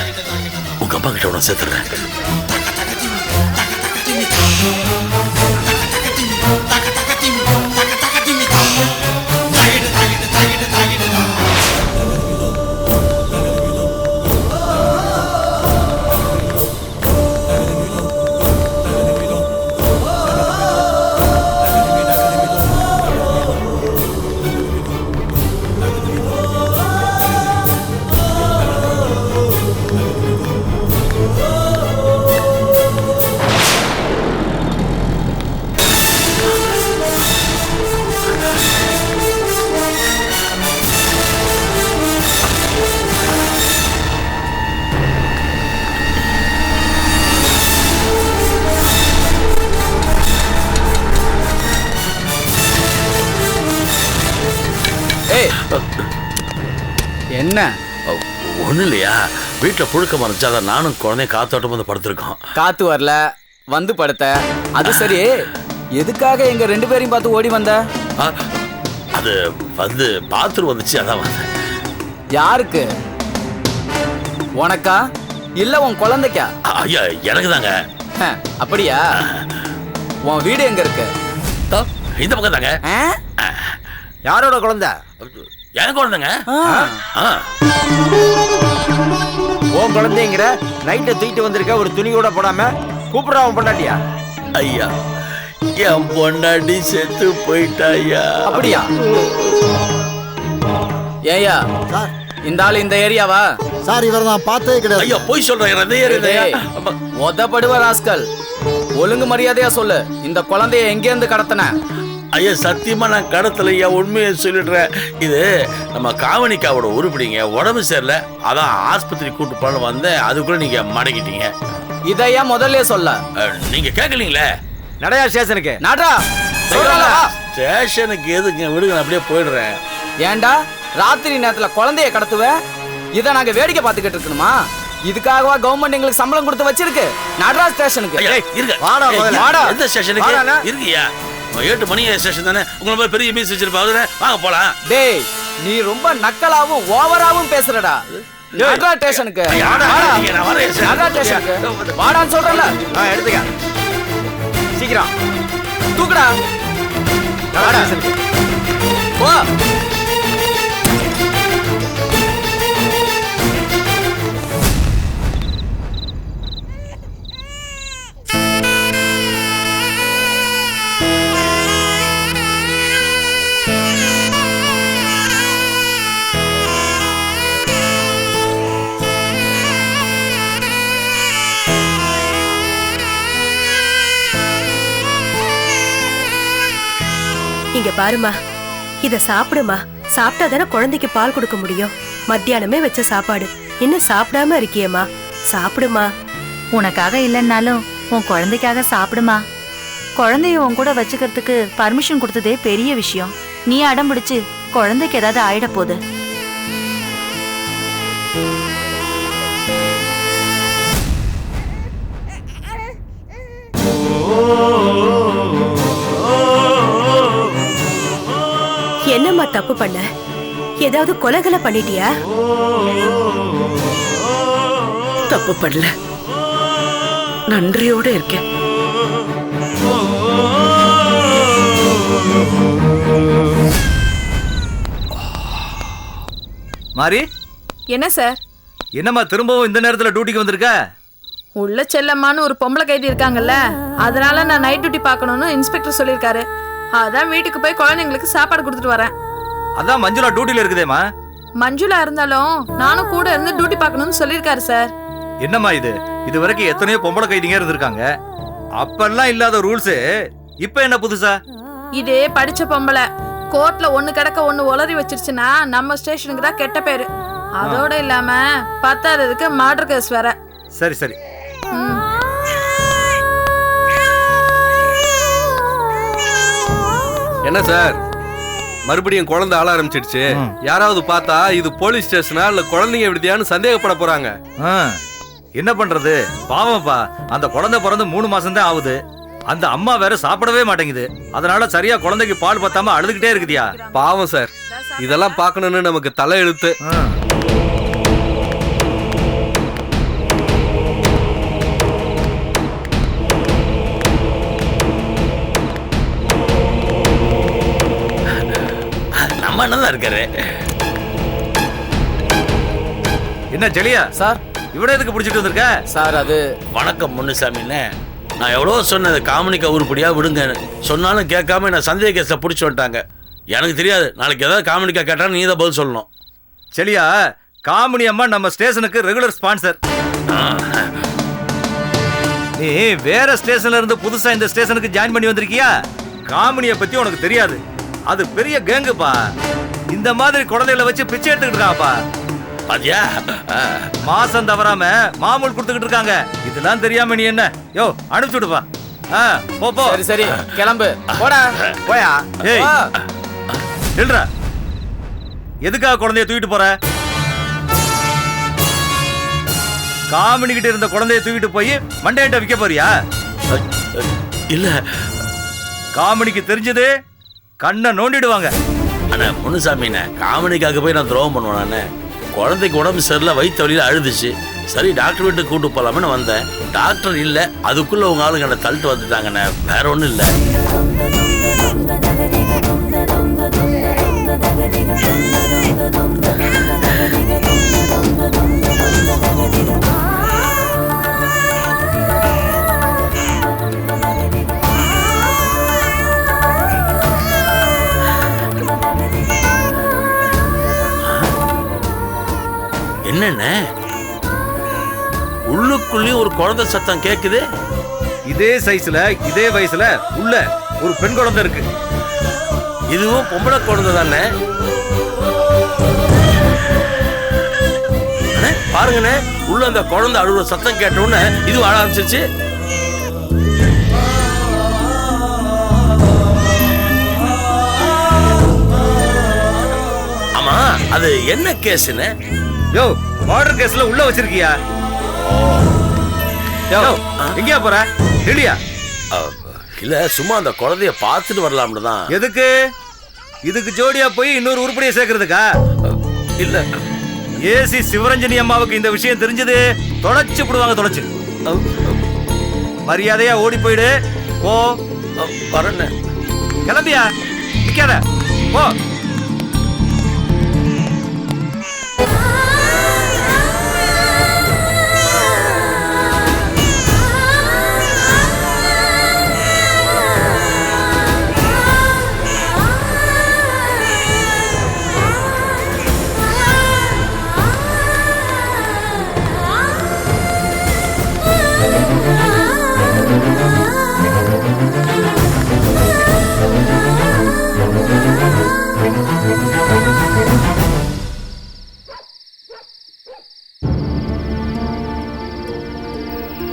உங்க அப்பா கிட்ட உன சேர்த்துறேன். என்ன ஒண்ணு இல்லையா, வீட்டுல புழுக்க மறைச்சாதான் நானும் குழந்தைய காத்தோட்டம் வந்து படுத்திருக்கோம். காத்து வரல வந்து படுத்த. அது சரி, எதுக்காக எங்க 2 பேரையும் பார்த்து ஓடி வந்த? அது வந்து பாத்ரூம் வந்துச்சு, அதான் வந்தேன். யாருக்கு? உனக்கா இல்ல உன் குழந்தைக்கா? ஐயா எனக்கு தாங்க. அப்படியா? உன் வீடு எங்க இருக்கு? இந்த பக்கம் தாங்க. யாரோட குழந்தை? என் குழந்தைங்க. உன் குழந்தைங்கிற நைட்டை தூக்கிட்டு வந்திருக்க, ஒரு துணி கூட போடாம கூப்பிடுற அவன் பொண்டாட்டியா? ஐயா என் பொண்டாட்டி செத்து போயிட்டாயா. அப்படியா? ஏயா இந்த ஆளு இந்த ஏரியாவா? சார் இவர் நான் பார்த்ததே கிடையாது. ஐயா போய் சொல்றேன். உதப்படுவ ராஸ்கல், ஒழுங்கு மரியாதையா சொல்லு. இந்த குழந்தைய எங்க இருந்து கடத்தின? ஐயா சத்தியமா நான் கடத்தலையா, உண்மையை சொல்லிடுறேன். இது நம்ம காவணிக்காவோட உருப்பிடிங்க, உடம்பு சரியில்லை, அதான் ஆஸ்பத்திரி கூட்டு போன வந்தேன். அதுக்குள்ள நீங்க மடக்கிட்டீங்க. இதையா முதல்ல சொல்ல? நீங்க கேட்கலீங்களே. நடையா ஸ்டேஷனுக்கு. நாடா ஸ்டேஷனுக்கு எதுக்கு விடுங்க, அப்படியே போயிடுறேன். ஏண்டா ராத்திரி நேரத்துல குழந்தைய கடத்துவ? இதை நாங்க வேடிக்கை பார்த்துக்கிட்டு இருக்கணுமா? இதுக்காகவா கவர்மெண்ட் எங்களுக்கு சம்பளம் கொடுத்து வச்சிருக்கு? நடராஜ் ஸ்டேஷனுக்கு எந்த ஸ்டேஷனுக்கு இருக்கியா? 8 மணி ஸ்டேஷன் தானே, உங்களை போய் பெரிய மீஸ் வச்சிருப்பாங்க, வாங்க போலாம். டேய் நீ ரொம்ப நக்கலாவும் ஓவராவும் பேசுறடா. நடராஜ் ஸ்டேஷனுக்கு வாடான்னு சொல்றல. எடுத்துக்க சீக்கிரம் தூக்குடா. போ. இங்க பாருமா, இத சாப்பிடுமா. சாப்பிட்டா தானே குழந்தைக்கு பால் கொடுக்க முடியும். மத்தியானமே வச்ச சாப்பாடு இன்னும் சாப்பிடாம இருக்கியம்மா, சாப்பிடுமா. உனக்காக இல்லைன்னாலும் உன் குழந்தைக்காக சாப்பிடுமா. குழந்தைய உன் கூட வச்சுக்கிறதுக்கு பர்மிஷன் கொடுத்ததே பெரிய விஷயம். நீ அடம் பிடிச்சு குழந்தைக்கு ஏதாவது ஆயிட போகுது. என்னம்மா தப்பு பண்ண? ஏதாவது கொலைகளை பண்ணிட்டியா? தப்பு பண்ணல, நன்றியோட இருக்கேன். மாரி என்ன சார்? என்னம்மா திரும்பவும் இந்த நேரத்துல டியூட்டிக்கு வந்திருக்க? உள்ள செல்லம்மான்னு ஒரு பொம்பளை கைதி இருக்காங்கல்ல, அதனால நான் நைட் டியூட்டி பார்க்கணும்னு இன்ஸ்பெக்டர் சொல்லியிருக்காரு. அதான் வீட்டுக்கு போய் குழந்தைங்களுக்கு சாப்பாடு கொடுத்துட்டு வரேன். அதான் மஞ்சுளா டியூட்டில இருக்குதேமா. மஞ்சுளா இருந்தாலும் நானும் கூட இருந்து டியூட்டி பார்க்கணும்னு சொல்லியிருக்காரு சார். என்னம்மா இது? இது வரைக்கும் எத்தனையோ பொம்பளை கைதிங்க இருந்திருக்காங்க, அப்பெல்லாம் இல்லாத ரூல்ஸ் இப்ப என்ன புதுசா? இதே படிச்ச பொம்பளை கோர்ட்ல ஒண்ணு கிடக்க ஒண்ணு உளறி வச்சிருச்சுன்னா நம்ம ஸ்டேஷனுக்கு தான் கெட்ட பேரு. அதோட இல்லாம 10க்கு மர்டர் கேஸ் வேற. சரி சரி. என்ன சார், மறுபடியும் குழந்தை ஆள ஆரம்பிச்சிடுச்சு. யாராவது பார்த்தா இது போலீஸ் ஸ்டேஷனா இல்ல குழந்தைங்க விடுதியான்னு சந்தேகப்பட போறாங்க. என்ன பண்றது, பாவம்ப்பா. அந்த குழந்தை பிறந்து 3 மாசம் தான் ஆகுது. அந்த அம்மா வேற சாப்பிடவே மாட்டேங்குது. அதனால சரியா குழந்தைக்கு பால் பத்தாம அழுதுகிட்டே இருக்குதியா. பாவம் சார், இதெல்லாம் பார்க்கணும்னு நமக்கு தலை எழுத்து. நம்ம அண்ணன் இருக்காரு. என்ன ஜெலியா சார், இவட எதுக்கு பிடிச்சிட்டு வந்திருக்க? சார் அது வணக்கம் முன்னுசாமின்னு. நான் எவ்வளோ சொன்னது காமனிக்கா உருப்படியா விடுங்க சொன்னாலும் கேட்காம நான் சந்தேக கேஸை பிடிச்சி வந்துட்டாங்க. எனக்கு தெரியாது, நாளைக்கு ஏதாவது காமனிக்கா கேட்டாலும் நீ தான் பதில் சொல்லணும். செலியா, காமினி அம்மா நம்ம ஸ்டேஷனுக்கு ரெகுலர் ஸ்பான்சர். நீ வேற ஸ்டேஷன்ல இருந்து புதுசா இந்த ஸ்டேஷனுக்கு ஜாயின் பண்ணி வந்திருக்கியா? காமினிய பத்தி உனக்கு தெரியாது. அது பெரிய கேங்குப்பா. இந்த மாதிரி குழந்தைகளை வச்சு பிச்சை எடுத்துக்கிட்டு இருக்காப்பா. பாத்தியா, மாசம் தவறாம மாமூல் கொடுத்துக்கிட்டு இருக்காங்க. இதெல்லாம் தெரியாம நீ என்ன யோ அனுப்பிச்சு விடுப்பா. போ போ. சரி சரி கிளம்பு. போடா போயா. ஏய் இல்லடா, எதுக்காக குழந்தைய தூக்கிட்டு போற? காமினி கிட்ட இருந்த குழந்தைய தூக்கிட்டு போய் மண்டையிட்ட விற்க போறியா? இல்ல, காமினிக்கு தெரிஞ்சது கண்ணை நோண்டிடுவாங்க. அண்ணா முனுசாமிண்ணே, காமெடிக்காக போய் நான் துரோகம் பண்ணுவேன். குழந்தைக்கு உடம்பு சரியில்லை, வயிற்று வழியில் அழுதுச்சு. சரி டாக்டர் வீட்டுக்கு கூட்டு போகலாம்னு வந்தேன். டாக்டர் இல்லை, அதுக்குள்ள உங்க ஆளுங்க என்னை தள்ளிட்டு வந்துட்டாங்கண்ணே. வேற ஒன்றும் இல்லை. என்னென்ன உள்ளுக்குள்ளேயும் ஒரு குழந்தை சத்தம் கேக்குது? இதே சைஸ்ல இதே வயசுல உள்ள ஒரு பெண் குழந்தை இருக்கு. இதுவும் பொம்பளை குழந்தை தானே? பாருங்கண்ணே, உள்ள அந்த குழந்தை அழுகுற சத்தம் கேட்டோன்னு இது வாழ ஆரம்பிச்சிருச்சு. ஆமா, அது என்ன கேஸ்ன்னு? யோ, மர்டர் கேஸ்ல உள்ள வச்சிருக்கியா? யோ, எங்கயா போற? ரெடியா? இல்ல, சும்மா அந்த குழந்தைய பார்த்துட்டு வரலாம்னு தான். எதுக்கு? இதுக்கு ஜோடியா போய் இன்னொரு உருப்படியை சேர்க்கறதுக்கா? இல்ல, ஏசி சிவரஞ்சனி அம்மாவுக்கு இந்த விஷயம் தெரிஞ்சது தொலைச்சு போடுவாங்க. தொலைச்சு மரியாதையா ஓடி போயிடு. போ. வரேன்னு. கிளம்பியா? நிக்காத, போ.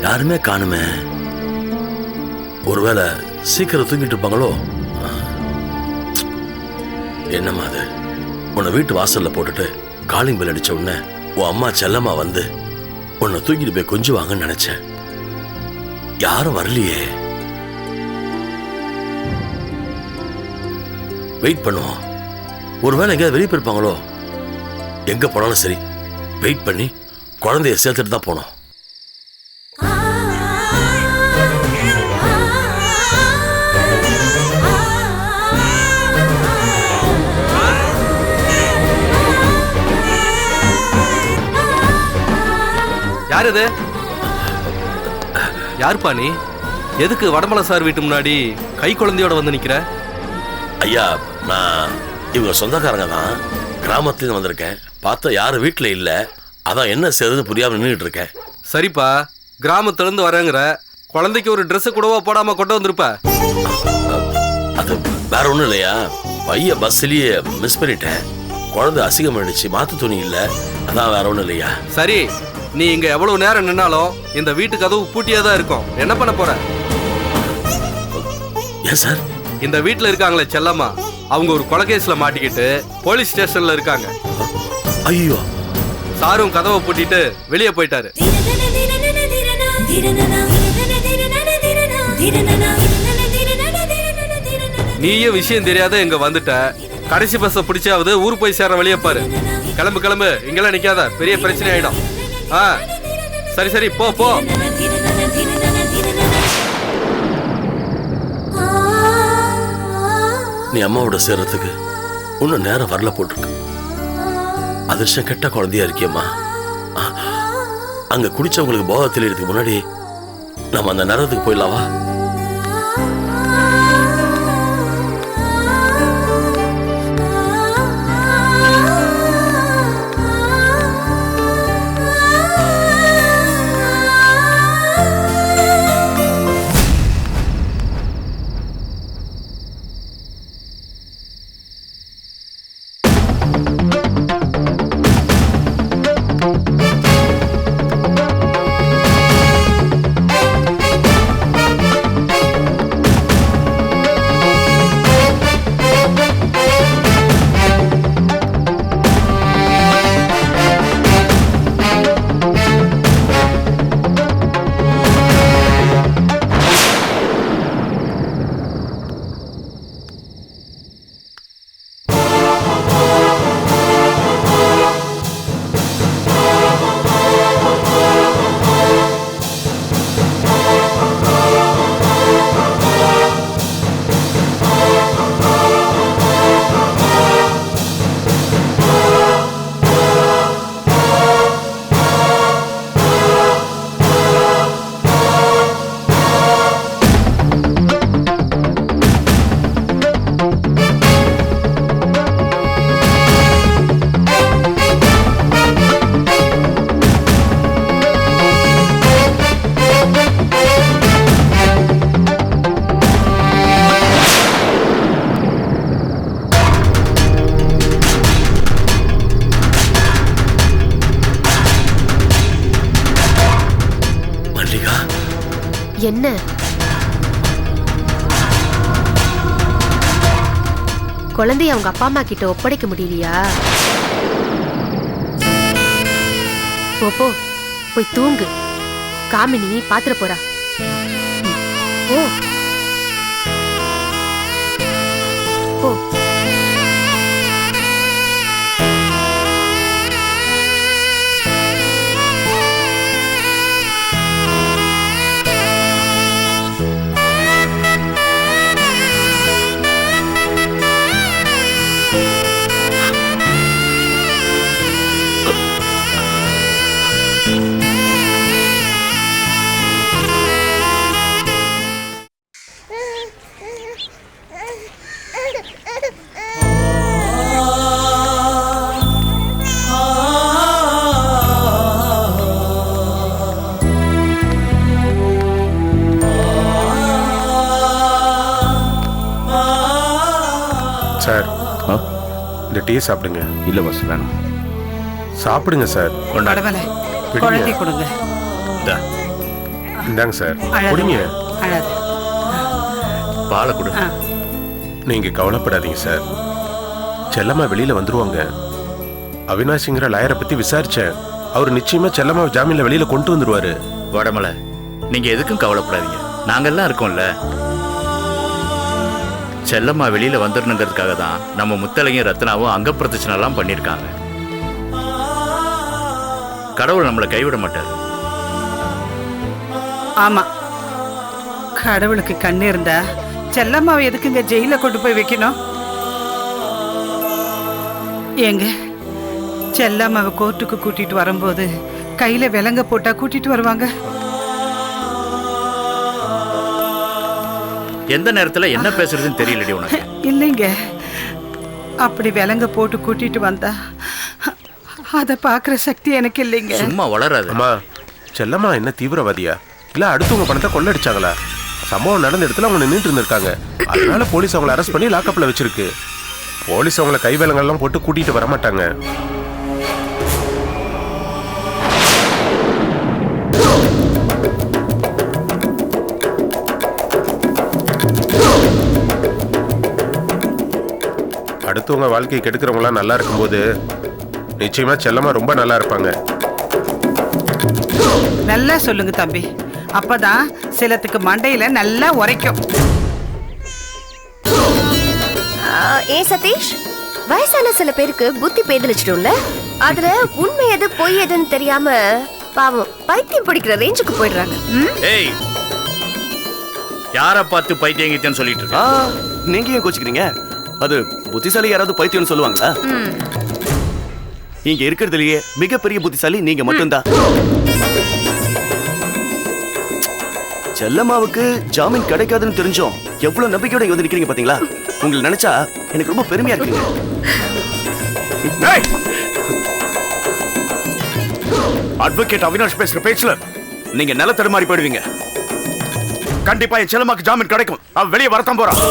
யாருமே காணுமே. ஒருவேளை சீக்கிரம் தூங்கிட்டு இருப்பாங்களோ? என்னம்மா அது? உன்னை வீட்டு வாசல்ல போட்டுட்டு காலிங் பெல் அடிச்ச உடனே உன் அம்மா செல்லம்மா வந்து உன்னை தூக்கிட்டு போய் கொஞ்சம் வாங்கன்னு நினைச்சேன். யாரும் வரலையே. வெயிட் பண்ணுவோம். ஒருவேளை எங்கேயாவது வெளியே போயிருப்பாங்களோ? எங்க போனாலும் சரி, வெயிட் பண்ணி குழந்தைய சேர்த்துட்டு தான் போனோம். யார் இது? யாருப்பா நீ? எதுக்கு வடமலை சார் வீட்டு முன்னாடி கை குழந்தையோட வந்து நிக்கிற? ஐயா, நான் இவங்க சொந்தக்காரங்க தான். கிராமத்துலேருந்து வந்திருக்கேன். பார்த்தா யாரும் வீட்டில் இல்லை. அதான் என்ன செய்யறது புரியாமல் நின்றுட்டு இருக்கேன். சரிப்பா, கிராமத்துல இருந்து வரேங்கிற, குழந்தைக்கு ஒரு ட்ரெஸ் கூடவா போடாம கொண்டு வந்திருப்ப? அது வேற ஒன்றும் இல்லையா, பைய பஸ்லயே மிஸ் பண்ணிட்டேன். குழந்தை அசிங்கம் ஆயிடுச்சு, மாத்து துணி இல்லை. அதான் வேற ஒன்றும் இல்லையா. சரி, நீ இங்க எவ்வளவு நேரம் நின்னாலும் இந்த வீட்டு கதவு பூட்டியே தான் இருக்கும். என்ன பண்ண போற? ஏன் சார்? இந்த வீட்டுல இருக்காங்களே செல்லம்மா, அவங்க ஒரு கொலை கேஸ்ல மாட்டிக்கிட்டு போலீஸ் ஸ்டேஷன்ல இருக்காங்க. ஐயோ! சாரும் கதவை பூட்டிட்டு வெளியே போயிட்டாரு. நீயும் விஷயம் தெரியாத இங்க வந்துட்ட. கடைசி பஸ்ஸை பிடிச்சாவது ஊர் போய் சேர வெளியே பாரு. கிளம்பு கிளம்பு, இங்கெல்லாம் நிக்காத, பெரிய பிரச்சனை ஆயிடும். சரி சரி, போ போ. நீ அம்மாவோட சேர்றதுக்கு இன்னும் நேரம் வரல போட்டிருக்கு. அதிர்ஷ்டம் கெட்ட குழந்தையா இருக்கியம்மா. அங்க குடிச்சவங்களுக்கு போதை தெரியறதுக்கு முன்னாடி நம்ம அந்த நேரத்துக்கு போயிடலாவா? என்ன? குழந்தைய அவங்க அப்பா அம்மா கிட்ட ஒப்படைக்க முடியலையா? போ போய் தூங்கு. காமினி பாத்திர போறா. ஓ ஓ சார் இந்த டீ சாப்பிடுங்க. இல்ல பாஸ் வேணாம். சாப்பிடுங்க சார். கொண்டாடவல குழந்தை கொடுங்க. இந்தாங்க சார் குடிங்க. அழாத. பாலை கொடு. நீங்க கவலைப்படாதீங்க சார். செல்லம்மா வெளியில வந்துருவாங்க. அவினாஷிங்கிற லாயரை பத்தி விசாரிச்சேன். அவர் நிச்சயமா செல்லம்மா ஜாமீன்ல வெளியில கொண்டு வந்துருவாரு. வடமலை, நீங்க எதுக்கும் கவலைப்படாதீங்க, நாங்கெல்லாம் இருக்கோம்ல. செல்லம்மா வெளியில வந்துடணுங்கிறதுக்காக தான் நம்ம முத்தலையும் ரத்னாவும் அங்க பிரதட்சணெல்லாம் பண்ணியிருக்காங்க. கடவுள் நம்மளை கைவிட மாட்டார். ஆமா, கடவுளுக்கு கண்ணு இருந்தா செல்லம்மாவை எதுக்குங்க ஜெயில கொண்டு போய் வைக்கணும்? ஏங்க, செல்லம்மாவை கோர்ட்டுக்கு கூட்டிட்டு வரும்போது கையில விலங்க போட்டா கூட்டிட்டு வருவாங்க. எந்த நேரத்துல என்ன பேசுறதுன்னு தெரியலடி உனக்கு. இல்லைங்க, அப்படி விலங்க போட்டு கூட்டிட்டு வந்தா அத பாக்குற சக்தி எனக்கு இல்லைங்க. சும்மா வளராது. அம்மா, செல்லம்மா என்ன தீவிரவாதியா இல்ல அடுத்தவங்க பணத்தை கொள்ளடிச்சாங்களா? சம்பவம் நடந்த இடத்துல அவங்க நின்றுட்டு இருந்திருக்காங்க. அதனால போலீஸ் அவங்களை அரெஸ்ட் பண்ணி லாக்அப்ல வச்சிருக்கு. போலீஸ் அவங்களை கைவேலங்கள்லாம் போட்டு கூட்டிட்டு வர மாட்டாங்க. அடுத்தவங்க வாழ்க்கையை கெடுக்கிறவங்களாம் நல்லா இருக்கும்போது நிச்சயமா செல்லம்மா ரொம்ப நல்லா இருப்பாங்க. நல்லா சொல்லுங்க தம்பி, அப்பதான் சிலத்துக்கு மண்டையில நல்லா உரைக்கும். ஏ சதீஷ், வயசான சில பேருக்கு புத்தி பேதலிச்சிடும்ல. அதுல உண்மை எது பொய் எதுன்னு தெரியாம பாவம் பைத்தியம் பிடிக்கிற ரேஞ்சுக்கு போயிடுறாங்க. ஏய், யார பார்த்து பைத்தியம் கீத்தியம் சொல்லிட்டு இருக்க? நீங்க ஏன் கோச்சுக்கிறீங்க? அது புத்திசாலி யாராவது பைத்தியம்னு சொல்லுவாங்களா? இங்க இருக்கிறதுலயே மிகப்பெரிய புத்திசாலி நீங்க மட்டும்தான். செல்லம்மாவுக்கு ஜாமீன் கிடைக்காதுன்னு தெரிஞ்சோம் எவ்வளவு நம்பிக்கையோட இங்க வந்து நிக்கிறீங்க பாத்தீங்களா? உங்களை நினைச்சா எனக்கு ரொம்ப பெருமையா இருக்குங்க. அட்வொகேட் அவினாஷ் பேசுற பேச்சுல நீங்க நில தடுமாறி போயிடுவீங்க. கண்டிப்பா என் செல்லம்மாக்கு ஜாமீன் கிடைக்கும். அவ வெளியே வரத்தான் போறான்.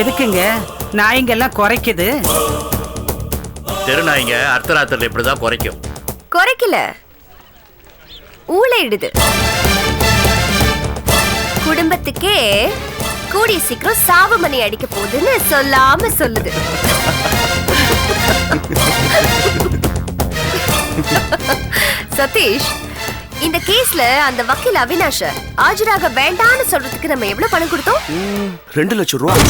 எதுக்குங்க நாய்ங்கெல்லாம் குறைக்குது? தெருநாய்ங்க அர்த்தராத்திரில இப்படிதான் குறைக்கும். குறைக்கல, ஊழையிடுது. குடும்பத்துக்கே கூடிய சீக்கிரம் சாவு மணி அடிக்க போகுதுன்னு சொல்லாம சொல்லுது. சதீஷ், இந்த கேஸ்ல அந்த வக்கீல் அவினாஷ ஆஜராக வேண்டாம்னு சொல்றதுக்கு நம்ம எவ்வளவு பணம் கொடுத்தோம்? 2 லட்சம் ரூபாய்.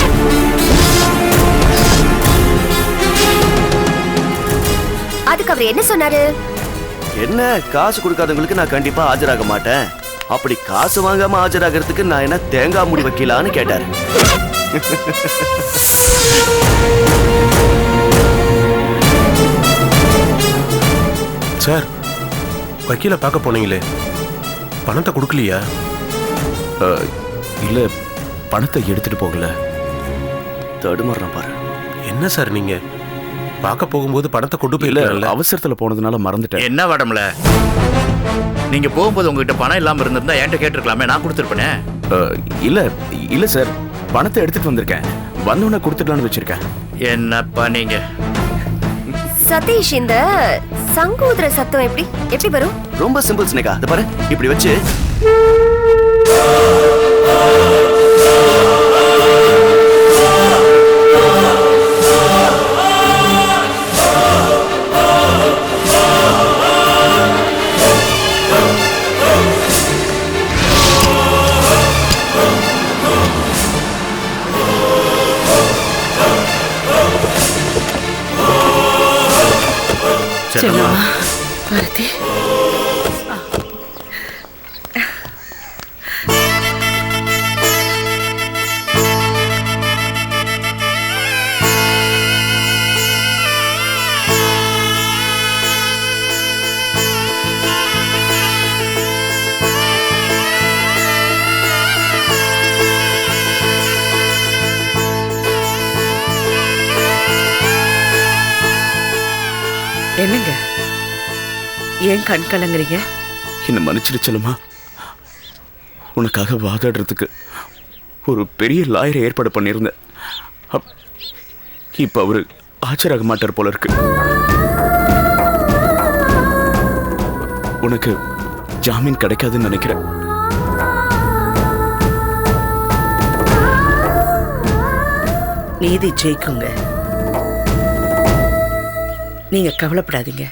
அதுக்கு அவர் என்ன சொன்னாரு? என்ன, காசு கொடுக்காதவங்களுக்கு நான் கண்டிப்பா ஆஜராக மாட்டேன். அப்படி காசு வாங்காம ஆஜராகிறதுக்கு நான் என்ன தேங்காய் மூடி வைக்கலான்னு கேட்டாரு. சார், வக்கீல பார்க்க போனீங்களே, பணத்தை கொடுக்கலையா? இல்ல, பணத்தை எடுத்துட்டு போகல. தடுமாறுறேன் பாரு. என்ன சார் நீங்க பார்க்க போகும்போது பணத்தை கொண்டு இல்ல, போயில? அவசரத்துல போனதுனால மறந்துட்டேன். என்ன வடம்ல, நீங்க போகும்போது உங்ககிட்ட பணம் இல்லாம இருந்திருந்தா என்கிட்ட கேட்டிருக்கலாமே, நான் கொடுத்துருப்பேனே. இல்ல இல்ல சார், பணத்தை எடுத்துட்டு வந்திருக்கேன். வந்தோடனே கொடுத்துக்கலான்னு வச்சிருக்கேன். என்னப்பா நீங்க சதீஷ், இந்த சங்கூதுற சத்தம் எப்படி வரும்? ரொம்ப சிம்பிள் ஸ்னேகா. அதை பாரு, இப்படி வச்சு செல்லம்மா, பாரதி. என்னங்க, ஏன் கண் கலங்குறீங்க? என்ன மன்னிச்சிடு செல்லம்மா. உனக்காக வாதாடுறதுக்கு ஒரு பெரிய லாயரை ஏற்பாடு பண்ணியிருந்தேன். இப்ப அவரு ஆச்சராக மாட்டார் போல இருக்கு. உனக்கு ஜாமீன் கிடைக்காதுன்னு நினைக்கிறேன். நீதி ஜெயிக்குங்க, நீங்க கவலைப்படாதீங்க.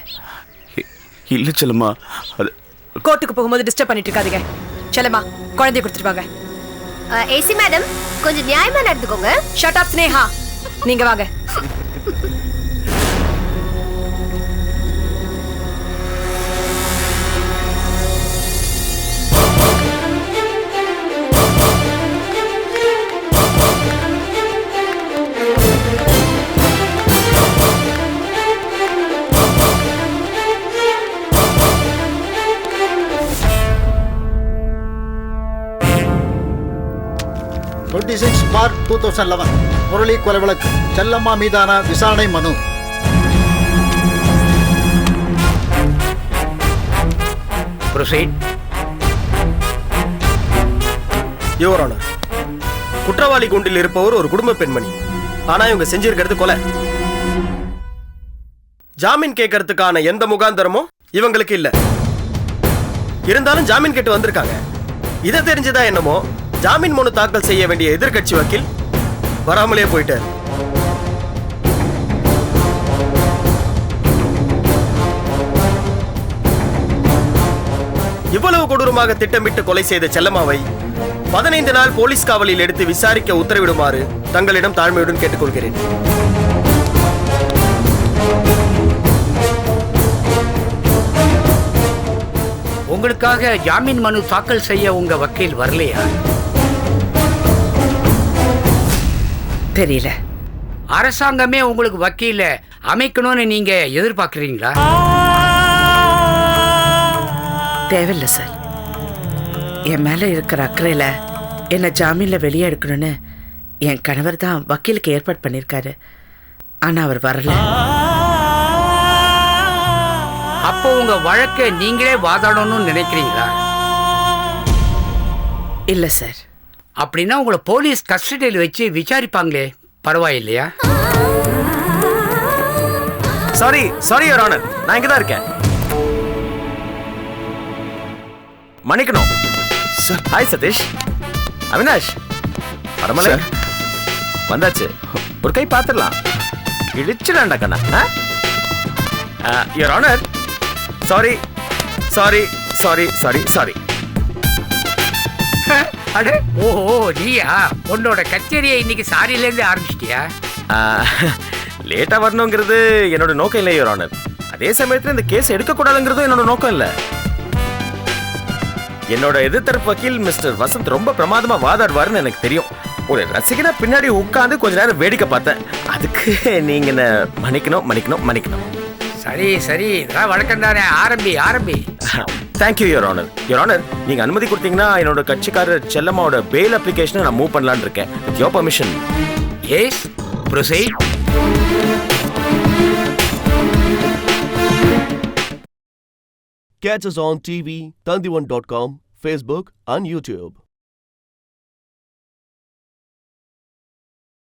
இல்ல செல்லம்மா, அது கோர்ட்டுக்கு போகும்போது டிஸ்டர்ப் பண்ணிட்டு இருக்காதீங்க. செல்லம்மா, குழந்தைய கொடுத்துட்டு வாங்க. ஏசி மேடம், கொஞ்சம் நியாயமா நடந்துக்கோங்க. ஷட் அப் ஸ்னேஹா, நீங்க வாங்க. March 2011 முரளி கொலை வழக்கு செல்லம்மா மீதான விசாரணை மனு. யுவர் ஆனர், குற்றவாளி குண்டில் இருப்பவர் ஒரு குடும்ப பெண்மணி. ஆனா இவங்க செஞ்சிருக்கிறது கொலை. ஜாமீன் கேட்கறதுக்கான எந்த முகாந்தரமும் இவங்களுக்கு இல்ல. இருந்தாலும் ஜாமீன் கேட்டு வந்திருக்காங்க. இதை தெரிஞ்சுதான் என்னமோ ஜாமீன் மனு தாக்கல் செய்ய வேண்டிய எதிர்கட்சி வக்கீல் வராமலே போயிட்டார். இவ்வளவு கொடூரமாக திட்டமிட்டு கொலை செய்த செல்லம்மாவை 15 நாள் போலீஸ் காவலில் எடுத்து விசாரிக்க உத்தரவிடுமாறு தங்களிடம் தாழ்மையுடன் கேட்டுக்கொள்கிறேன். உங்களுக்காக ஜாமீன் மனு தாக்கல் செய்ய உங்க வக்கீல் வரலையா? தெரியல. அரசாங்கமே உங்களுக்கு வக்கீல அமைக்கணும்னு நீங்க எதிர்பார்க்கறீங்களா? தேவையில்லை சார். என் மேல இருக்கிற அக்கறையில என்ன ஜாமீன்ல வெளியே எடுக்கணும்னு என் கணவர் தான் வக்கீலுக்கு ஏற்பாடு பண்ணிருக்காரு. ஆனா அவர் வரல. அப்போ உங்க வழக்கை நீங்களே வாதாடணும்னு நினைக்கிறீங்களா? இல்ல சார். அப்படின்னா உங்களை போலீஸ் கஸ்டடியில் வச்சு விசாரிப்பாங்களே, பரவாயில்லையா? சாரி யுவர் ஆனர், நான் இங்க தான் இருக்கேன். மன்னிக்கணும். ஹாய் சதீஷ். அவினாஷ், பரமலை வந்தாச்சு. ஒரு கை பார்த்துடலாம். இடிச்சுடாண்டா கண்ணா. Your honour, sorry sorry sorry sorry sorry. அடே, ஓஹோ, நீயா? உன்னோட கச்சேரியை இன்னைக்கு சாரியிலேருந்து ஆரம்பிச்சிட்டியா? லேட்டா வரணுங்கிறது என்னோட நோக்கம் இல்லை யுவர் ஆனர். அதே சமயத்துல இந்த கேஸ் எடுக்கக்கூடாதுங்கிறதும் என்னோட நோக்கம் இல்லை. என்னோட எதிர்த்தரப்பு வக்கீல் மிஸ்டர் வசந்த் ரொம்ப பிரமாதமா வாதாடுவாருன்னு எனக்கு தெரியும். ஒரு ரசிகனா பின்னாடி உட்கார்ந்து கொஞ்ச நேரம் வேடிக்கை பார்த்தேன். அதுக்கு நீங்க என்ன மன்னிக்கணும் மன்னிக்கணும் மன்னிக்கணும். சரி சரி, இதெல்லாம் வழக்கம் தானே. ஆரம்பி. Thank you your honour. Your honour, நீங்க அனுமதி கொடுத்தீங்கன்னா என்னோட கட்சிக்காரர் செல்லம்மாவோட பெயில் அப்ளிகேஷனை நான் மூவ் பண்ணலான்னு இருக்கேன். With your permission. Yes, proceed. Catch us on TV, Tandivan.com, Facebook and YouTube.